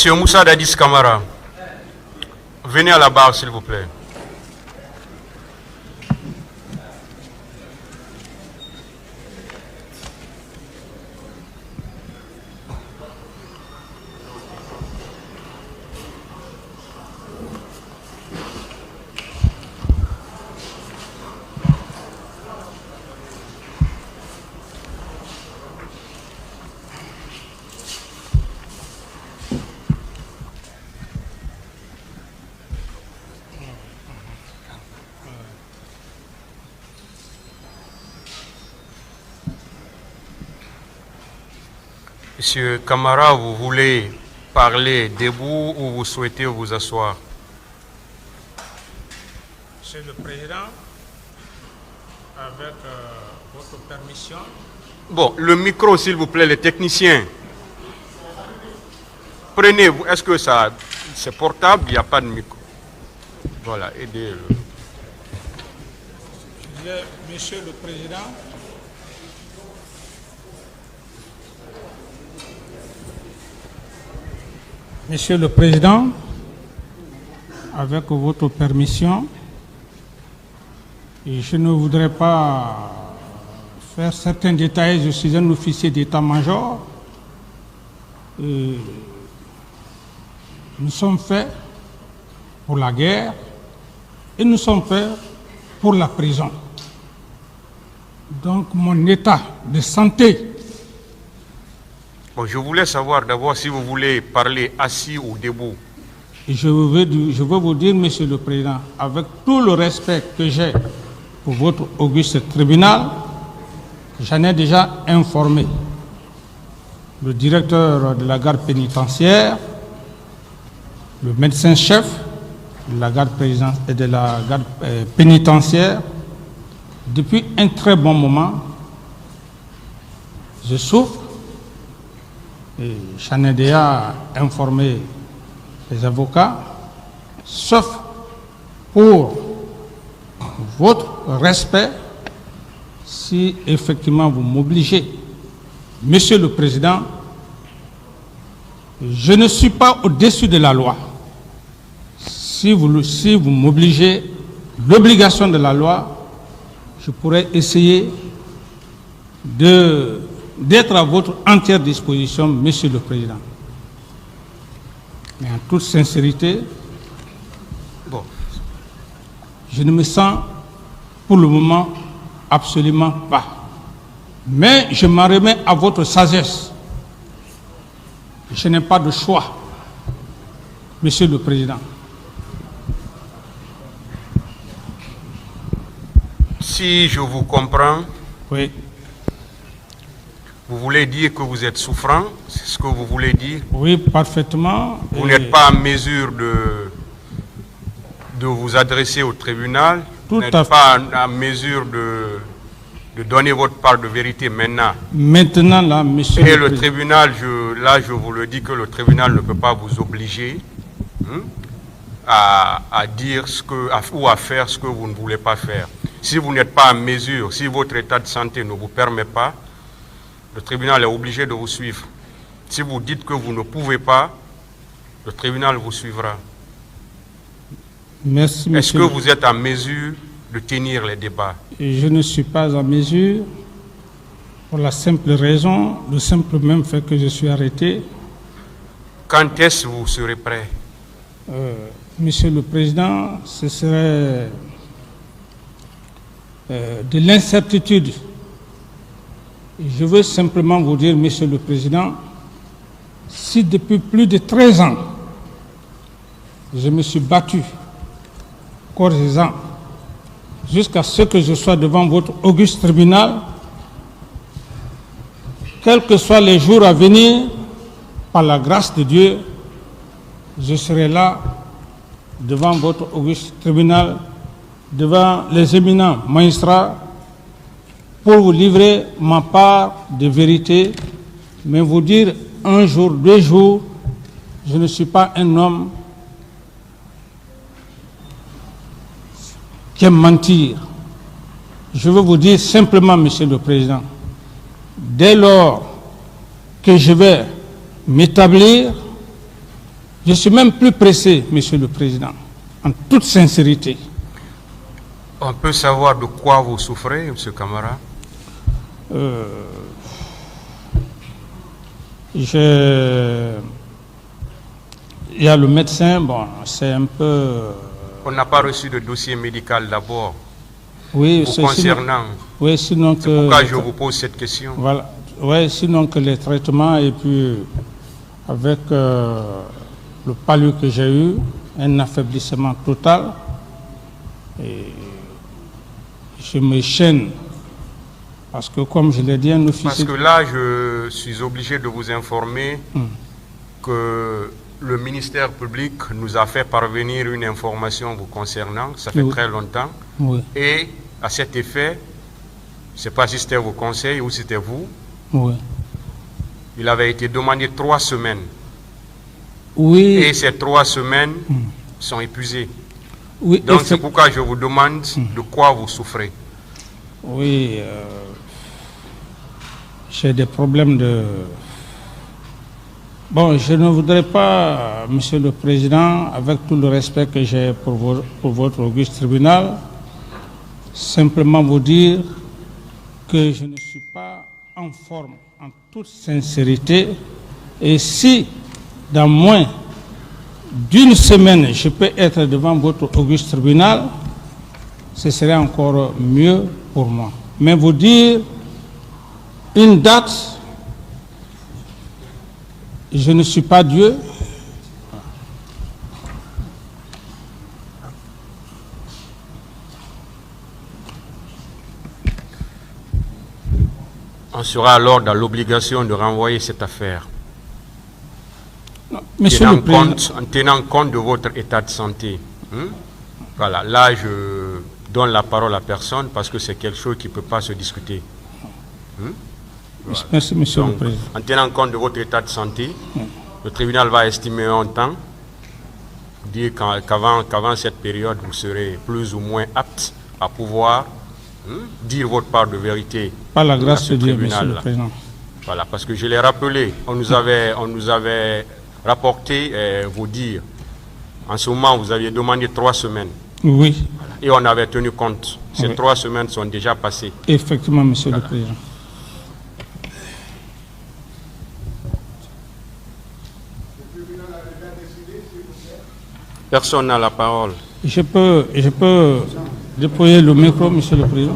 Monsieur Moussa Dadis Camara, venez à la barre, s'il vous plaît. Monsieur Camara, vous voulez parler debout ou vous souhaitez vous asseoir? Monsieur le Président, avec votre permission. Bon, le micro, s'il vous plaît, les techniciens. Prenez-vous. Est-ce que ça, c'est portable? Il n'y a pas de micro. Voilà, aidez-le. Monsieur le Président, Monsieur le Président, avec votre permission, je ne voudrais pas faire certains détails. Je suis un officier d'état-major. Nous sommes faits pour la guerre et nous sommes faits pour la prison. Donc mon état de santé. Bon, je voulais savoir d'abord si vous voulez parler assis ou debout. Je veux vous dire, Monsieur le Président, avec tout le respect que j'ai pour votre auguste tribunal, j'en ai déjà informé le directeur de la garde pénitentiaire, le médecin-chef de la garde pénitentiaire. Depuis un très bon moment, je souffre. Et j'en ai déjà informé les avocats, sauf pour votre respect, si effectivement vous m'obligez. Monsieur le Président, je ne suis pas au-dessus de la loi. Si vous m'obligez l'obligation de la loi, je pourrais essayer d'être à votre entière disposition, Monsieur le Président. Mais en toute sincérité, je ne me sens pour le moment absolument pas. Mais je m'en remets à votre sagesse. Je n'ai pas de choix, Monsieur le Président. Si je vous comprends, oui. Vous voulez dire que vous êtes souffrant? C'est ce que vous voulez dire? Oui, parfaitement. Vous n'êtes pas en mesure de vous adresser au tribunal? Vous n'êtes pas en mesure de donner votre part de vérité maintenant? Maintenant, là, Monsieur Et le tribunal, je vous le dis que le tribunal ne peut pas vous obliger à dire ou à faire ce que vous ne voulez pas faire. Si vous n'êtes pas en mesure, si votre état de santé ne vous permet pas, le tribunal est obligé de vous suivre. Si vous dites que vous ne pouvez pas, le tribunal vous suivra. Merci, monsieur. Est-ce que vous êtes en mesure de tenir les débats? Je ne suis pas en mesure, pour la simple raison, le simple même fait que je suis arrêté. Quand est-ce que vous serez prêt? Monsieur le Président, ce serait de l'incertitude. Je veux simplement vous dire, Monsieur le Président, si depuis plus de 13 ans, je me suis battu, corps et âme, jusqu'à ce que je sois devant votre auguste tribunal, quels que soient les jours à venir, par la grâce de Dieu, je serai là, devant votre auguste tribunal, devant les éminents magistrats, pour vous livrer ma part de vérité, mais vous dire un jour, 2 jours, je ne suis pas un homme qui aime mentir. Je veux vous dire simplement, Monsieur le Président, dès lors que je vais m'établir Je suis même plus pressé, Monsieur le Président, en toute sincérité. On peut savoir de quoi vous souffrez, M. Camara? Il y a le médecin, bon, c'est un peu... On n'a pas reçu de dossier médical d'abord Oui, vous concernant. Oui, sinon C'est pourquoi je vous pose cette question. Voilà. Oui, sinon que les traitements et puis avec le palu que j'ai eu, un affaiblissement total. Et je me chaîne. Parce que comme je l'ai dit, un officier... Parce que là, je suis obligé de vous informer que le ministère public nous a fait parvenir une information vous concernant, ça fait très longtemps. Oui. Et à cet effet, je ne sais pas si c'était vos conseils ou si c'était vous, Oui. il avait été demandé 3 semaines. Oui. Et ces 3 semaines sont épuisées. Oui, donc c'est pourquoi je vous demande de quoi vous souffrez. Oui, j'ai des problèmes de... Bon, je ne voudrais pas, Monsieur le Président, avec tout le respect que j'ai pour votre auguste tribunal, simplement vous dire que je ne suis pas en forme, en toute sincérité, et si dans moins d'une semaine je peux être devant votre auguste tribunal, ce serait encore mieux pour moi. Mais vous dire une date, je ne suis pas Dieu. On sera alors dans l'obligation de renvoyer cette affaire. Monsieur le Président, En tenant compte de votre état de santé. Voilà, là je donne la parole à personne parce que c'est quelque chose qui ne peut pas se discuter. Voilà. Merci, Monsieur Donc, le Président. en tenant compte de votre état de santé, le tribunal va estimer un temps, dire qu'avant cette période, vous serez plus ou moins apte à pouvoir dire votre part de vérité. Par la grâce de Dieu, tribunal, Monsieur le Président. Voilà, parce que je l'ai rappelé, on nous avait rapporté vos dires. En ce moment, vous aviez demandé 3 semaines. Oui. Voilà. Et on avait tenu compte. Ces Oui. 3 semaines sont déjà passées. Effectivement, Monsieur le Président. Personne n'a la parole. Je peux déployer le micro, Monsieur le Président.